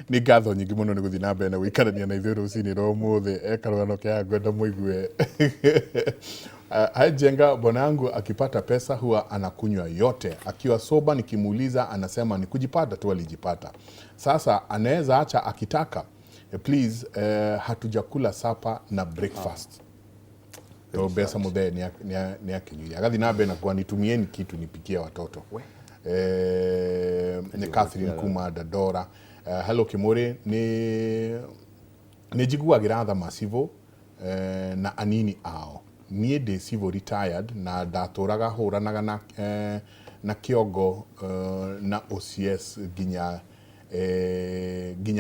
ni ngatho nyingi muno ni guthi na mbere na guikarania na ithuĩ rũcinĩ rwa ũmũthĩ karũgano kaya ngwenda mũigue. Jenga bwana yangu akipata pesa huwa anakunywa yote. Akiwa soba nikimuuliza anasema ni kujipata tu alijipata. Sasa anaweza acha akitaka. Please, hatujakula sapa na breakfast. Ndio besa mudhe ni akinyuya. Agathi na mbere na kwa nitumieni kitu nipikie watoto. Ni Catherine Kuma Dadora. Hello Kimore, ni jiguagira tha masivo na anini ao. Niĩ ndĩ civil retired na ndatũraga hũranaga na kĩongo na OCS nginya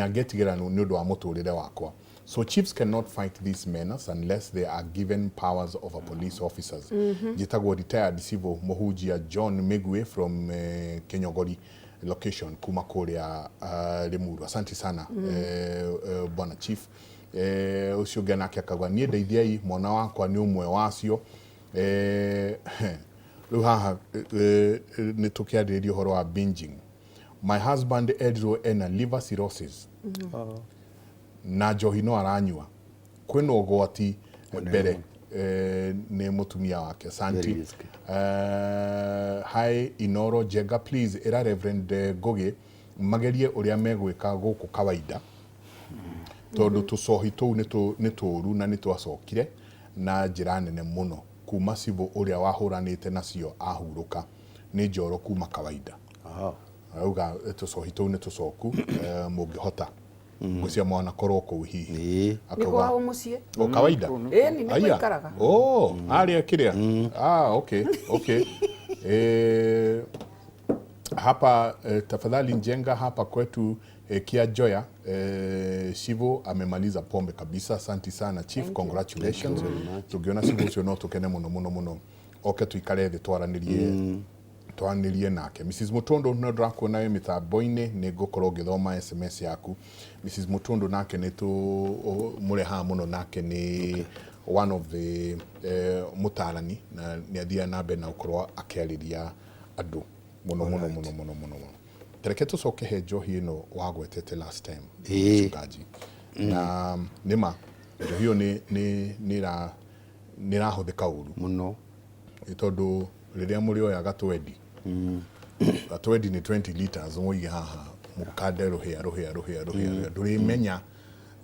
ngetigĩra nĩ ũndũ wa mũtũrĩre wakwa. So chiefs cannot fight these menace unless they are given powers of a police officers. Njĩtagwo retired civil Mũhunjia John Migwe from Kenyogori location kuma kũrĩa Limuru. Asante sana bwana chief. Ucio ũngĩ nake akauga niĩ ndeithiai mwana wakwa nĩ ũmwe wacio. Rĩu haha nĩ tũkĩarĩrĩria ũhoro wa binging. My husband Edro ena liver cirrhosis na njohi no aranyua. Kwĩna ũgwati mbere nĩ mũtumia wake. Santi. Hi Inoro Jega, please era Reverend Goge magerie ũrĩa megwĩka gũkũ kawaida. Tondu tucohi tou nĩ tũru na nĩ twacokire na njĩra nene mũno kuma civil ũrĩa wahũranĩte nacio ahurũka nĩ njoro kuma kawaida. Auga tucohi tou nĩ tũcoku mũngĩhota gũcia mwana korwo kũu hihi. Akauga mũciĩ. O kawaida. Ni nĩgũikaraga. Arĩa kĩrĩa. Okay. Hapa tafadhali Njenga hapa kwetu Kia Joya Shivo amemaliza pombe kabisa. Asante sana chief, congratulations. Tugiona Shivo ucio no tukene muno. Oke tuikare thĩ twaranirie nake. Mrs Mutondo no ndirakuona we mitambo-inĩ nĩ ngũkorwo ngĩthoma SMS yaku. Mrs Mutondo nake nĩ mũreha muno nake nĩ one of the mutarani na nĩ athia na mbere na gũkorwo akĩarĩria andũ muno. Tereke tucoke he njohi ĩno wagwetete last time mchungaji. Na nĩma njohi ĩyo nĩ ĩrahũthĩka ũru muno tondũ rĩrĩa mũrĩoya gatwendi gatwendi nĩ 20 liters mũige haha mũkande rũhĩa ndũrĩmenya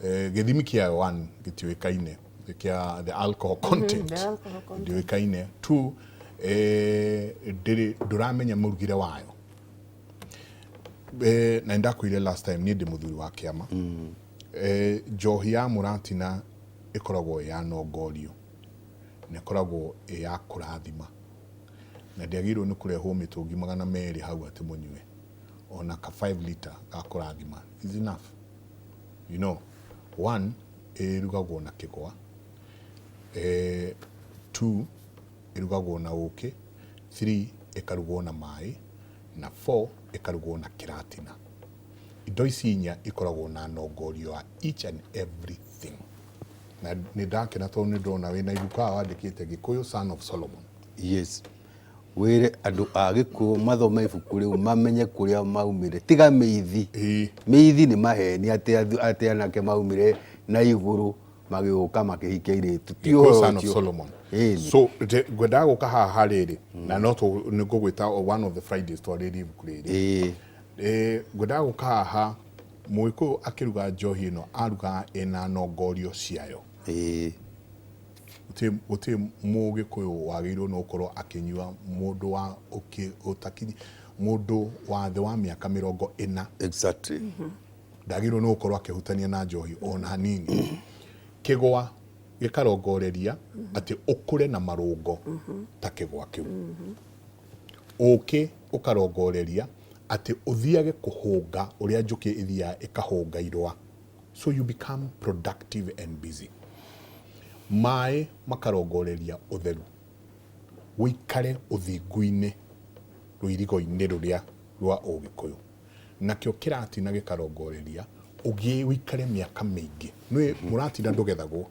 gĩthimi kĩa 1 gĩtiũĩkaine kĩa the alcohol content ndĩũĩkaine 2 ndũramenya mũrugĩre wayo. Na ndakwire last time niĩ ndĩ mũthuri wa kĩama. Njohi ya mũratina ĩkoragwo ya nongorio na ĩkoragwo ya kũrathima na ndĩagĩrĩirwo nĩ kũrehwo mĩtũngi 200 hau atĩ mũnyue. Ona ka 5 liter ga kũrathima is enough. You know, 1 ĩrugagwo na kĩgwa, 2 ĩrugagwo na ũkĩ, 3 ĩkarugwo na maĩ, na 4 ĩkarugwo na kĩratina. Indo ici 4 ikoragwo na nongorio wa each and everything. Na nĩ ndakena tondũ nĩ ndona wĩna ibuku wandĩkĩte Gĩkũyũ Son of Solomon. Yes. Wĩre andũ a Gĩkũyũ mathome ibuku rĩu mamenye kũrĩa maumire. Tiga mĩithi. Mĩithi nĩ maheni atĩ anake maumire na igũrũ magĩũka makĩhikia airĩtu. Gĩkũyũ Son of Solomon. So ngwendaga gũka haha rĩrĩ na no nĩ ngũgwĩta one of the Fridays twarĩrĩria ibuku rĩrĩ. Ngwendaga gũka haha Mũgĩkũyũ akĩruga njohi ĩno aruga ĩna nongorio ciayo. Gũtirĩ Mũgĩkũyũ wagĩrĩirwo no gũkorwo akĩnyua mũndũ wa ũtakinyi mũndũ wa thĩ wa mĩaka 40. Exactly. Ndagĩrĩirwo no gũkorwo akĩhutania na njohi ona hanini. Kĩgwa gĩkarongoreria atĩ ũkũre na marũngo ta kĩgwa kĩu. Ũkĩ ũkarongoreria atĩ ũthiage kũhũnga ũrĩa njũkĩ ĩthiaga ĩkahũnga irũa. So you become productive and busy. Maĩ makarongoreria ũtheru. Wĩikare ũthingu-inĩ rũirigo-inĩ rũrĩa rwa Ũgĩkũyũ. Nakĩo kĩratina gĩkarongoreria ũgĩ wĩikare mĩaka mĩingĩ. Nĩ mũratina ndũgethagwo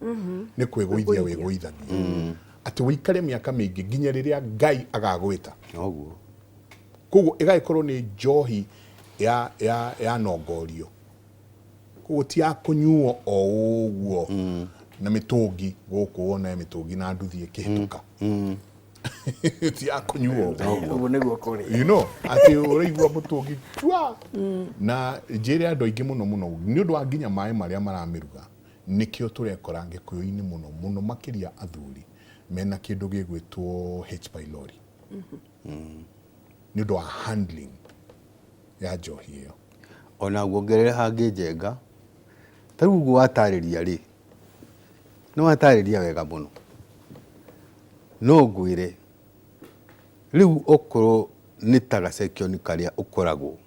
nĩ kwĩgũithia wĩgũithania. Atĩ wĩikare mĩaka mĩingĩ nginya rĩrĩa Ngai agagwĩta. Ũguo. Koguo ĩgagĩkorwo nĩ njohi ya nongorio. utia kunyuo o uguo na mitungi guku wona mitungi na nduthi ikihituka tia kunyuo uguo niguo kuri you know ati uraigua mutungi twa na njire andu aingi muno ni undu wa nginya mai maria maramiruga nikio turekora ngikuyu-ini muno makiria athuri mena kindu gigwitwo H pylori ni undu wa handling ya njohi iyo ona guongerera hangi njenga tariu guo watariria ri no watariria wega muno no ngwire riu okoro ni taga section karia ukoragwo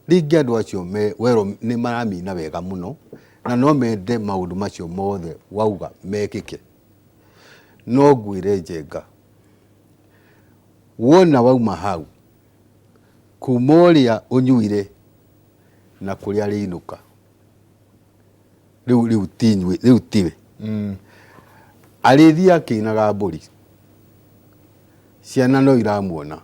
ringi andu acio me wero ni maramina wega muno na no mende maundu macio mothe wauga mekike no ngwire njenga wona wauma hau kumoria unyuire na kuria riinuka riu tiwe arithia kinaga mburi ciana no iramuona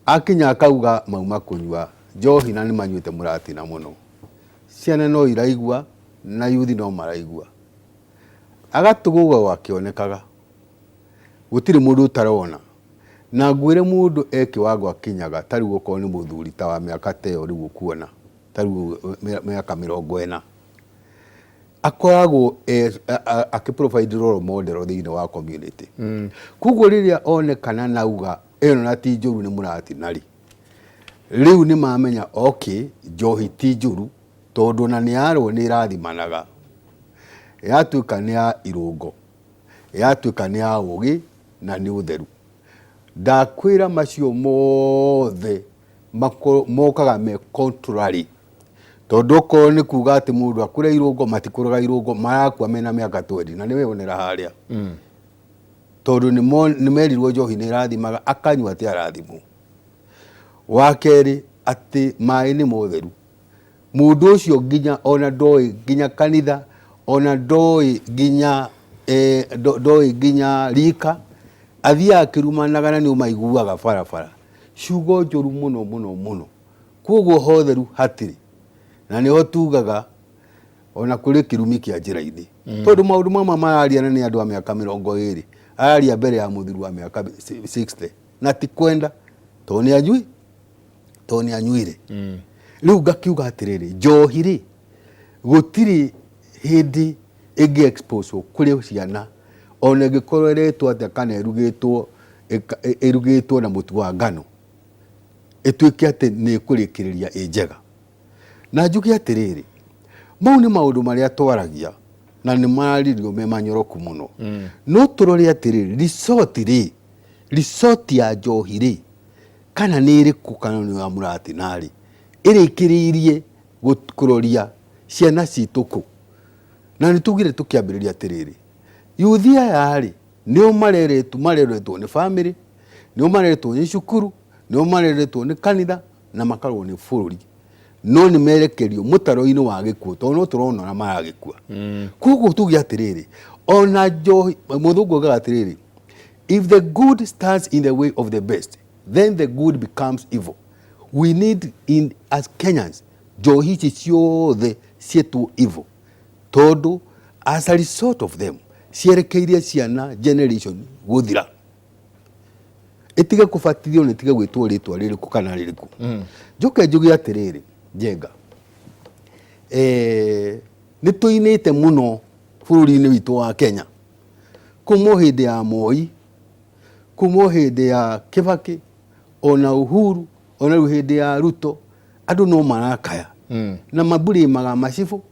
akinya akauga mauma kunyua njohi na ni manyuite muratina muno ciana no iraigua na yuthi no maraigua agatuguga wakionekaga gutiri mundu utarona na ngwire mundu eki wago akinyaga tari guko ni muthuri ta wa miaka teo riu kuona tari miaka 40 akoragwo akiprovide role model thiini wa community kuguo riria onekana nauga eno na ti njuru ni murati nari riu ni mamenya okay njohi ti njuru tondu na ni arwo ni irathimanaga yatuika ni ya irungo yatuika ni ya ugi na ni utheru ndakwira macio mothe mokaga me contrary tondu ko ni kuga ati mundu akure irungo matikuraga irungo marakua mena miaka 20 na niwe onera haria tondu ni merirwo njohi ni irathimaga akanyua ati arathimu wakeri ati mai ni mutheru mundu ucio nginya ona ndoi nginya kanitha ona ndoi nginya ndoi nginya rika athia akirumanaga na ni umaiguaga barabara ciugo njuru muno kuguo hotheru hatiri na niho tugaga ona kuri kirumi kia njira-ini tondu maundu mama mararia ni andu a miaka 20 araria mbere ya muthiru wa miaka 60 na ti kwenda to ni anyuire riu ngakiuga atiriri njohi ri gutiri hindi igi expose kuri ciana ona gikorwo iretwo atia kana irugitwo na mutu wa ngano ituike ati ni kurikiriria njega na njuge atiriri mau ni maundu maria twaragia na ni mararirio me manyoroku muno no turore atiriri resort ya njohi ri kana ni iriku kana ni wa murati nari irikiririe kuroria ciana cituku na ni tugire tukiambiriria atiriri yuthia yari nio mareretwo ni family nio mareretwo ni cukuru nio mareretwo ni kanitha na makarwo ni bururi no ni merekerio mutaro-ini wa gikuo tondu no turona na maragikua kuguo tuge atiriri ona njohi muthungu oigaga atiriri if the good stands in the way of the best then the good becomes evil we need as Kenyans njohi ici ciothe cietwo evil tondu as a result of them cierekeirie ciana generation guthira itige kubatithio ni tige gwitwo ritwa ririku kana ririku njuke njuge atiriri njenga ni tuinite muno bururi-ini witu wa Kenya kumo hindi ya Moi kumo hindi ya Kibaki ona Uhuru ona hindi ya Ruto andu no marakaya na maburimaga macibu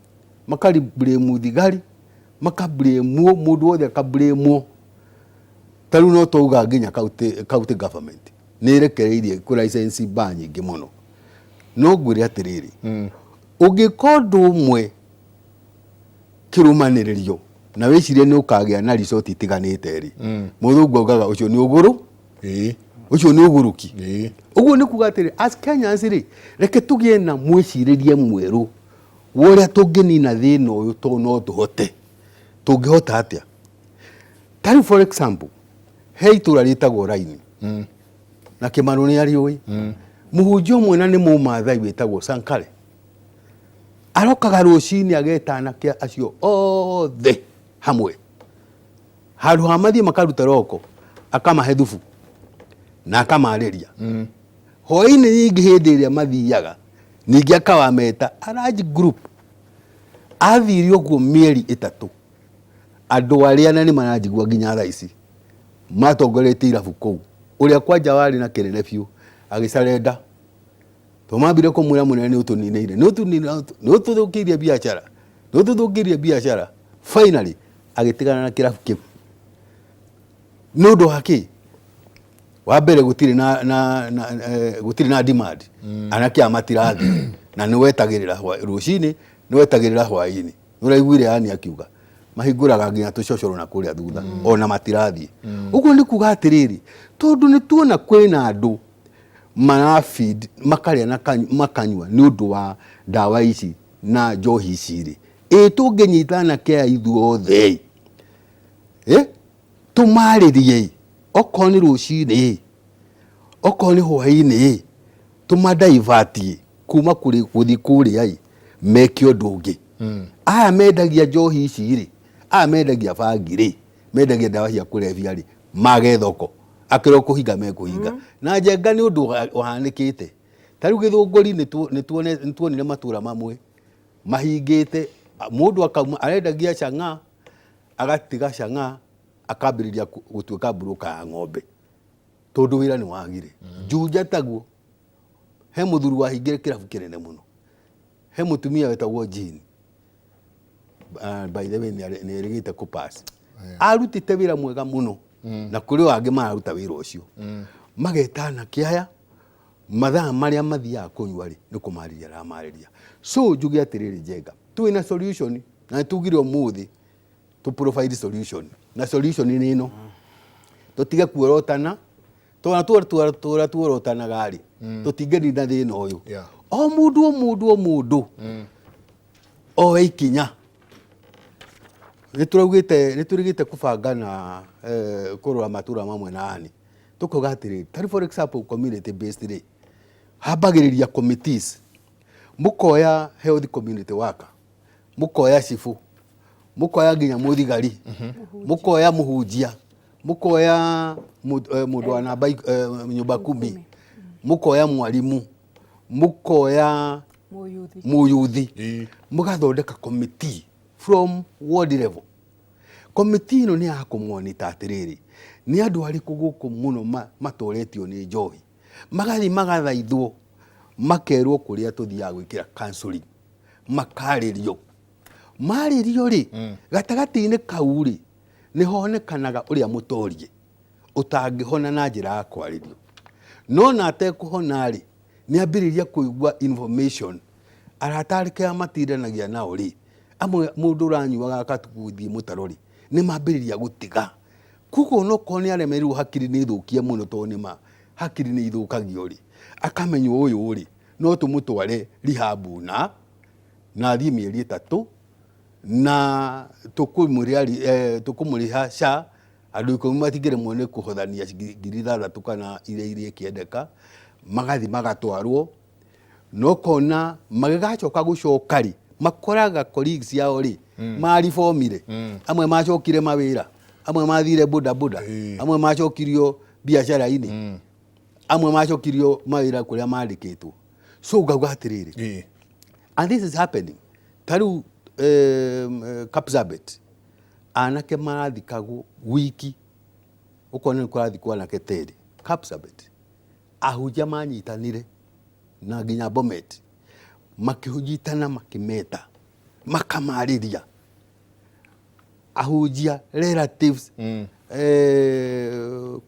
makariburimu thigari makablemu mundu wothe akablemu taru no touga nginya county government ni irekereirie ku license ba nyingi muno no ngwire atiriri ugikondu umwe kirumaniririo na wicirie ni ukagia na resort itiganite ri muthungu ogaga ucio ni uguru ucio ni uguruki uguo ni kuga atiri as Kenyans ri reke tugie na mwiciririe mweru woria tunginina thina uyu to no tuhote tungihota atia tari for example hey turaritagwo raini na Kimaro ni arioi muhunjio mwena ni mumathai witagwo Sankare arokaga rucini agetana kia acio othe hamwe haru hamathie makaruta roko akamahe thubu na akamariria hoi-ini nyingi hindi iria mathiaga ningi akawameta a large group athire uguo mieri 3 andu aria nani maranjigua nginya thaa ici matongoretie irabu kou uria kwanja wari na kinene biu agicarenda tumambire kumwira munene ni utunineire ni ututhukirie biashara finally agitigana na kirabu kiu nundu haki wa mbere gutiri na demand anake amatirathi na ni wetagirira rucini ni wetagirira hwaini uraiguire yani akiuga mahinguraga nginya tucocoro na kuria thutha ona matirathi uguo ni kuga atiriri tondu ni tuona kwina andu marafeed makaria na makanywa ni undu wa dawa ici na njohi ici tunginyitana kia ithuothe tumaririe okoni rucini okoni hwaini tumadaivatie kuma kuri kuthi kuria meke undu ungi aya mendagia njohi ici aya mendagia bangi mendagia dawa cia kulevya mage thoko akiro kuhinga mekuhinga na njenga ni undu uhanikite tariu githunguri ni tuonire matura mamwe mahingite mundu akauma arendagia changa agatiga changa akambiriria gutuika buruka ya ng'ombe tondu wira ni wagire njunja taguo he muthuru wahingire kirabu kinene muno he mutumia wetagwo Jini by the way ni erigite kupass arutite wira mwega muno na kuri wangi mararuta wira ucio magetana kiaya mathaa maria mathia kunywa ni kumariria ra mariria so njuge atiriri njenga twina solution na tugire umuthi to provide solution na solution ni ino tutige kuorotana tuorotana gari tutige na thina uyu o mundu o ikinya niturigite kubanga na kurura matura mamwe nani tukuga atiriri tari for example community based habagiriria committees mukoya health community worker mukoya cifu mukoya nginya muthigari mukoya muhunjia mukoya mundu wa namba nyumba 10 mukoya mwalimu mukoya muyuthi mugathondeka committee from ward level committee no ni akumwonita atiriri ni andu ariku guku muno matoretio ni njohi magathi magathaithwo makerwo kuria tuthia gwikira counseling makaririo maririo gatagati-ini kau ni honekanaga uria mutorie utangihona na njira ya kwaririo no na atekuhona ni ambiriria kuigua information aratarike amatindanagia nao amwe mundu uranyuaga akatukuthie mutarori ni mambiriria gutiga kuko no koni aremeru hakiri ni thukia muno to ni hakiri ni ithukagio akamenywo uyu no tumutware rihabu na thie mieri 3 na tukumuriha sha andu 10 matigire mwone kuhothania 6,000 kana iria kiendeka magathi magatwarwo no kona magacoka gucoka makoraga colleagues yao mari formire amwe macokire mawira amwe mathire boda amwe macokirio biashara-ini amwe macokirio mawira kuria mandikitwo so gauga atiriri and this is happening taru Kapsabet anake marathikagu wiki ukone kurathikwa na keteri Kapsabet ahunjia manyitanire na nginya Bomet makihujitana makimeta makamariria ahunjia relatives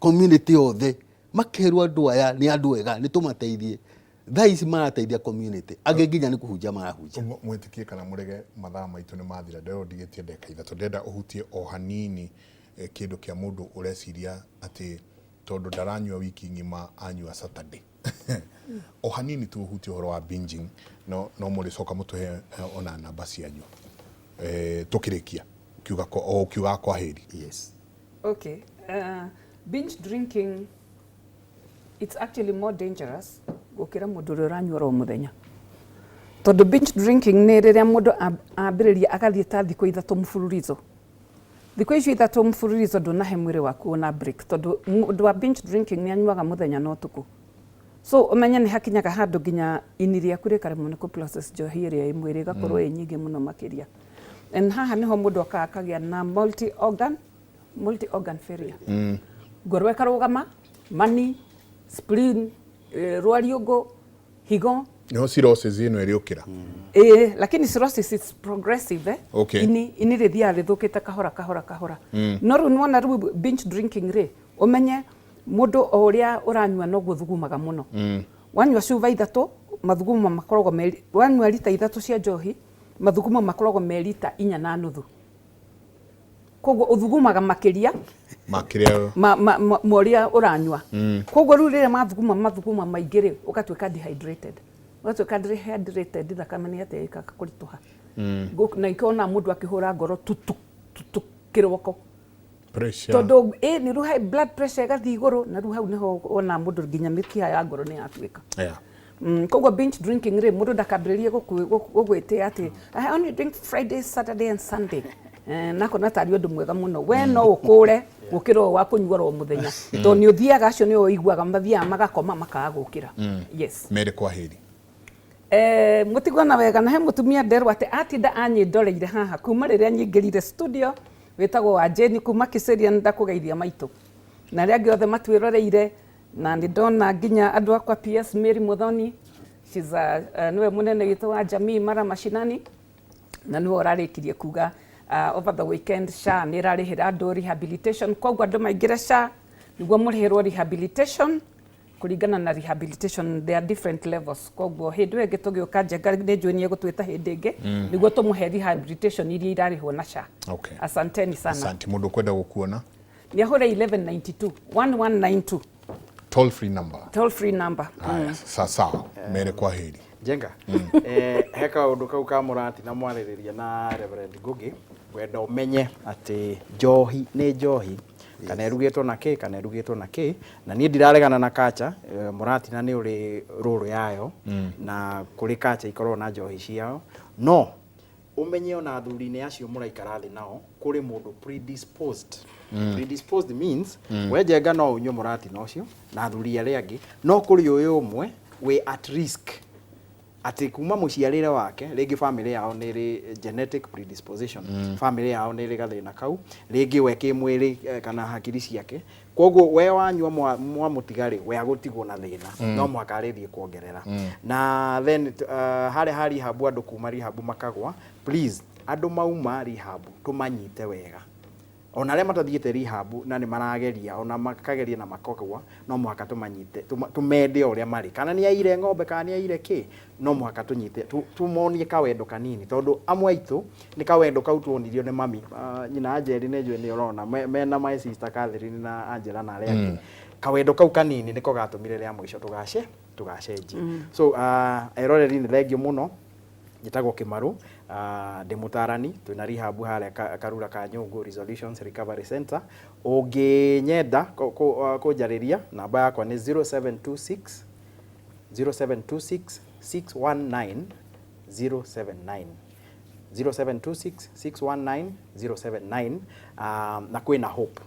community othe makerwa andu aya ni andu ega ni tumateithie thaici marateithia community agenginya ni kuhunjia marahunjia mwitikie kana murege mathaa maitu ni mathira ndero ndigetie ndeka ithatũ ndenda uhutie o hanini kindu kia mundu ureciria ati tondu ndaranyua wiki ngima anyua Saturday o hanini tu uhutie horo wa binging no muricoka mutuhe ona namba cianyu tukirikia kiuga kwa heri. Yes. Okay. Binge drinking, it's actually more dangerous gukira mundu uranyua ro muthenya tondu binge drinking nä rä rä a må ndå ambä rä ria agathiä ta thikå ithatå mũbũrũrizo. Thikå icio ithatå mũbũrũrizo ndũnahe mwĩrĩ waku ona break tondũ mũndũ wa binge drinking nĩ anyuaga mũthenya na ũtukũ. So ũmenye nĩ hakinyaga handũ nginya ini rĩaku rĩkaremwo nĩ process njohi ĩrĩa ĩ mwĩrĩ ĩgakorwo ĩ nyingĩ mũno makĩria. And haha nĩho mũndũ okaga akagĩa na multi organ failure. Ngoro ĩkarũgama, mani, spleen, rwariũngũ, higo. No cirrhosis ino ĩrĩũkĩra. Lakini cirrhosis is progressive Okay. ini rĩthiaga rĩthũkĩte kahora. No rĩu nĩwona rĩu binge drinking rĩ, ũmenye mũndũ o ũrĩa ũranyua noguo thugumaga mũno. Wanyua cuba ithatũ, mathugumo makoragwo wanyua rita ithatũ cia njohi, mathugumo makoragwo me rita 4.5. Koguo ũthugumaga makĩria ũrĩa ũranyua. Koguo rĩu rĩrĩa mathuguma maingĩ rĩ, ũgatuĩka dehydrated. Ũgatuĩka dehydrated, thakame nĩ atĩ ĩkakũritũha. Na ikona mũndũ akĩhũra ngoro tutu kĩroko. Pressure. Tondũ nĩ rĩu blood pressure ĩgathiĩ igũrũ, na rĩu hau nĩho ona mũndũ nginya mĩkiha ya ngoro nĩ yatuĩka. Koguo binge drinking rĩ, mũndũ ndakambĩrĩrie gũgwĩtĩa atĩ I only drink Friday, Saturday and Sunday. Nakona tarĩ ũndũ mwega mũno. We no ũkũre gũkĩra wa kũnyua ro mũthenya. Tondũ nĩ ũthiaga acio nĩ ũiguaga mathiaga magakoma makaga gũkĩra. Yes. Merĩ Kwaheri. Mũtigwana wega na he mũtumia nderwo atĩ atinda anyĩndoreire haha kuma rĩrĩa nyingĩrire studio wĩtagwo wa Jane kuma Kĩcĩria ndakũgeithia maitũ. Na arĩa angĩ othe matwĩroreire na nĩ ndona nginya andũ akwa PS Mary Muthoni, niwe mũnene witũ wa jamii Mara Mashinani, na niwe ũrarĩkirie kuga over the weekend SHA nĩ ĩrarĩhĩra andũ rehabilitation. Koguo andũ maingĩre SHA nĩguo mũrĩhĩrwo rehabilitation. Kũringana na rehabilitation there are different levels. Koguo hĩndĩ ĩyo ĩngĩ tũgĩũka Njenga nĩ njũĩ nĩ egũtwĩta hĩndĩ ĩngĩ nĩguo tũmũhe rehabilitation iria irarĩhwo na SHA. Okay. Asanteni sana. Asante. Mũndũ kwenda gũkuona nĩ ahũre 1192 1192 toll free number. Toll free number. Sawa. Merĩ Kwaheri. Njenga he kaũndũ kau ka mũrati na mwarĩrĩria na Reverend Ngugi wenda ũmenye atĩ njohi nĩ njohi kana erugĩtwo na kĩ kana erugĩtwo na kĩ, na niĩ ndiraregana na kacha mũrati na nĩ ũrĩ rũrũ yayo na kũrĩ kacha ikorwo na njohi ciao, no ũmenye ona athuri-inĩ acio mũraikara thĩ nao kũrĩ mũndũ predisposed. Predisposed means we Njenga no ũnyue mũrati na ũcio na athuri arĩa angĩ, no kũrĩ ũyũ ũmwe we at risk ati kuma mũciarĩre wake rĩngĩ family yao nĩ ĩrĩ genetic predisposition, family yao nĩ ĩrĩ gathĩna kau, rĩngĩ we kĩmwĩrĩ kana hakiri ciake. Koguo we wanyua mwamũtigarĩ we agũtigwo na thĩna, no mũhaka arĩthiĩ kuongerera. Na then harĩa ha rehab andũ kuma rehab makagwa, please andũ mauma rehab tũmanyite wega. Ona arĩa matathiĩte rehab na nĩ marageria ona makageria na makogwa, no mũhaka tũmanyite tũmende ũrĩa marĩ, kana nĩ aire ng'ombe kana nĩ aire kĩ, no mũhaka tũnyite tũmonie kawendo kanini, tondũ amwe aitũ nĩ kawendo kau tuonirio nĩ mami nyina Angeli nĩ njũĩ nĩ ũrona mena my sister Catherine na Angela na arĩa angĩ. Kawendo kau kanini nĩko gatũmire rĩa mũico tũgacenjia. So eroreri nĩ thengio mũno. Njĩtagwo Kĩmaru, ndĩ mũtarani twĩna rehab harĩa Karura ka Nyũngũ Resolutions Recovery Center. Ũngĩnyenda kũnjarĩria namba yakwa nĩ 0726 619 079 0726619079. Na kwĩna hope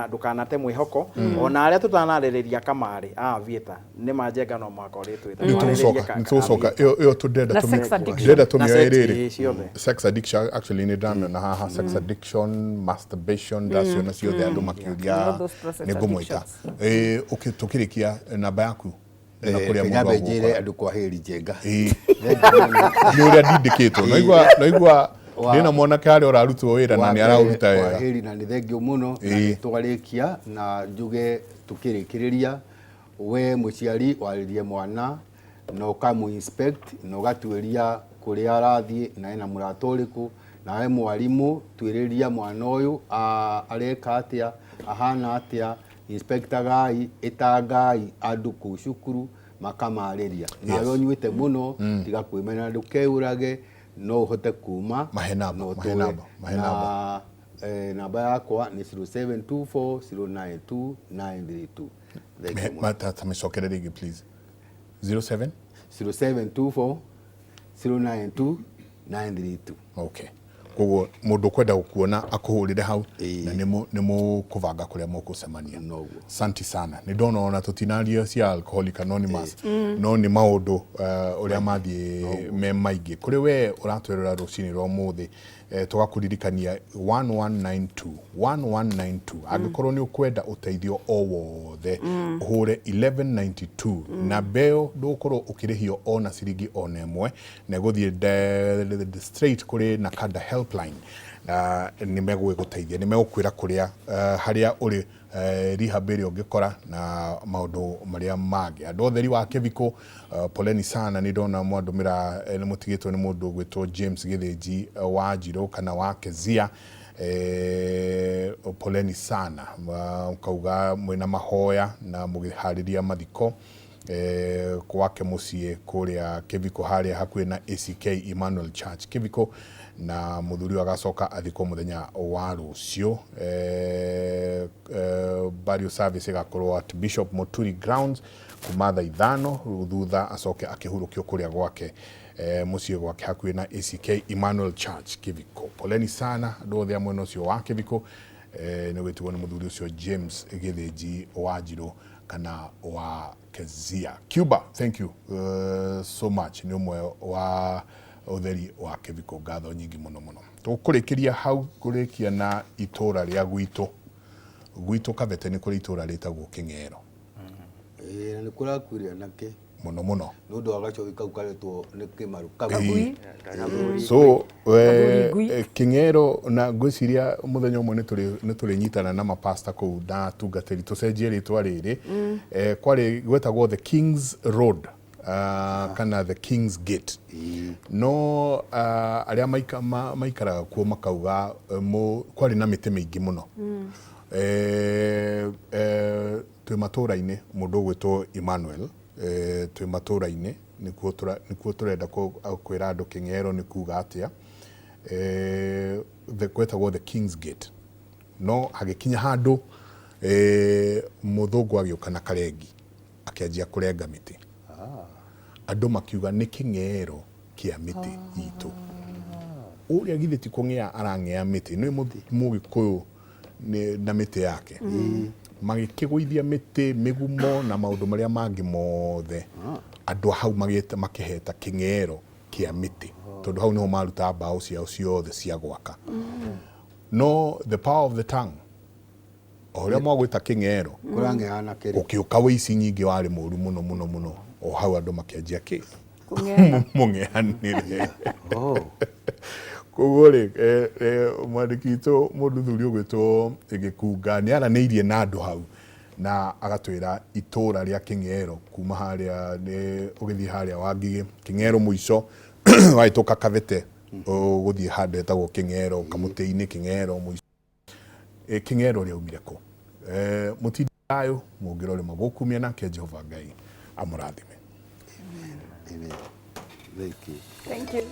ndũkanate mwĩhoko. Ona arĩa tũtanarĩrĩria kamarĩ Vieta nĩ Njenga no mwaka nĩtũcoka ĩyo tũndenda tũmĩoe rĩrĩ sex addiction actually nĩ ndamĩona haha sex addiction, masturbation, ndaciona ciothe andũ makĩũria nĩ ngũmũĩta. Tũkĩrĩkia namba yaku nyambe njĩre andũ Kwaheri Njenga nĩ ũrĩa ndindĩkĩtwo naigua ndĩna mwanake harĩa ũrarutwo wĩra na nĩ araũruta wega. Kwaheri na nĩ thengio mũno na twarĩkia na njuge tũkĩrĩkĩrĩria we mũciari warĩrie mwana na ũkamũ inspect na ũgatuĩria kũrĩa arathiĩ na ena mũrata ũrĩkũ, na we mwarimũ tuĩrĩria mwana ũyũ areka atĩa ahana atĩa, inspectagai ĩtangai andũ kũu cukuru makamarĩria. Nawe ũnyuĩte mũno tiga kwĩmena ndũkeũrage, no ũhote kuma namba yakwa nĩ 0724092932. Tamĩcokere rĩngĩ please. 0724 092 932. Okay. Koguo mundu kwenda gukuona akuhurire hau na ni mukuvanga kuria mukucemania. Santi sana. Ni ndona ona tutinario cia Alcoholics Anonymous no ni maundu uria mathie me maingi kuri we uratwerera rucini rwa muthi tugakuririkania 1192 angikorwo ni ukwenda uteithio o wothe uhure 1192 na beo ndukorwo ukirihio ona ciringi ona imwe na guthie straight kuri Nakada helpline ni megugũteithia ni megũkwĩra kuria haria uri rehab ĩrĩa ũngĩkora na maundu maria mangĩ andu otheri wa Kiviko poleni sana ni ndona mwandumira ni mutigitwo ni mundu gwitwo James Githinji wa Njiro kana wa Kezia poleni sana mukauga mwina mahoya na mugihariria mathiko kwake mucie kuria Kiviko haria hakuhi na ACK Emmanuel Church Kiviko na muthuri agacoka athiko muthenya wa rucio burial service igakorwo at Bishop Moturi grounds kuma thaa 5 thutha acoke akihurukio kuria gwake mucie gwake hakuhi na ACK Emmanuel Church Kiviko poleni sana andu othe amwe nocio wa Kiviko ni gwitwo ni muthuri ucio James Githinji wa Njiro kana wa Kezia. Cuba, thank you so much ni umwe wa utheri wa Kiviko ngatho nyingi muno muno tukurikiria hau kurikia na itura ria gwitu Kavete ni kuri itura ritagwo King'ero ni kurakuria nake muno muno nundu wa gacoki kau karetwo ni kimaru so King'ero na ngwiciria muthenya umwe ni turi nyitana na mapasta kuu na tungatiri tucenjie ritwa riri kwari gwetagwo the King's Road kana the King's Gate no aria maikaraga kuo makauga kwari na mite mingi muno twi matura-ini mundu gwitwo Emmanuel twi matura-ini nikuo turenda kwira andu King'ero ni kuga atia gwetagwo the King's Gate no hagikinya handu muthungu agioka na karengi akianjia kurenga miti andu makiuga ni King'ero kia miti itu uria githiti kung'ea arang'ea miti ni Mugikuyu na miti yake magikiguithia miti migumo na maundu maria mangi mothe andu hau makiheta King'ero kia miti tondu hau niho maruta mbao ciao ciothe cia gwaka no the power of the tongue oria mwagwita King'ero kurang'eana kiri ukiuka wici nyingi wari muru muno muno muno o hau andu makianjia ki mung'eanire koguo ri mwandiki witũ mũthuri ũgwĩtwo Gĩkunga nĩ aranĩirie na andũ hau na agatwĩra itũra rĩa King'ero kuma harĩa ũgĩthiĩ harĩa Wangigĩ King'ero mũico wahĩtũka Kavete ũgũthiĩ handũ hetagwo King'ero Kamũtĩ-inĩ King'ero mũico King'ero rĩaumire kũ mũtindi thayũ mũngĩrorema gũkũ mĩena ke Jehova Ngai amũrathime. Amen. Thank you. Thank you.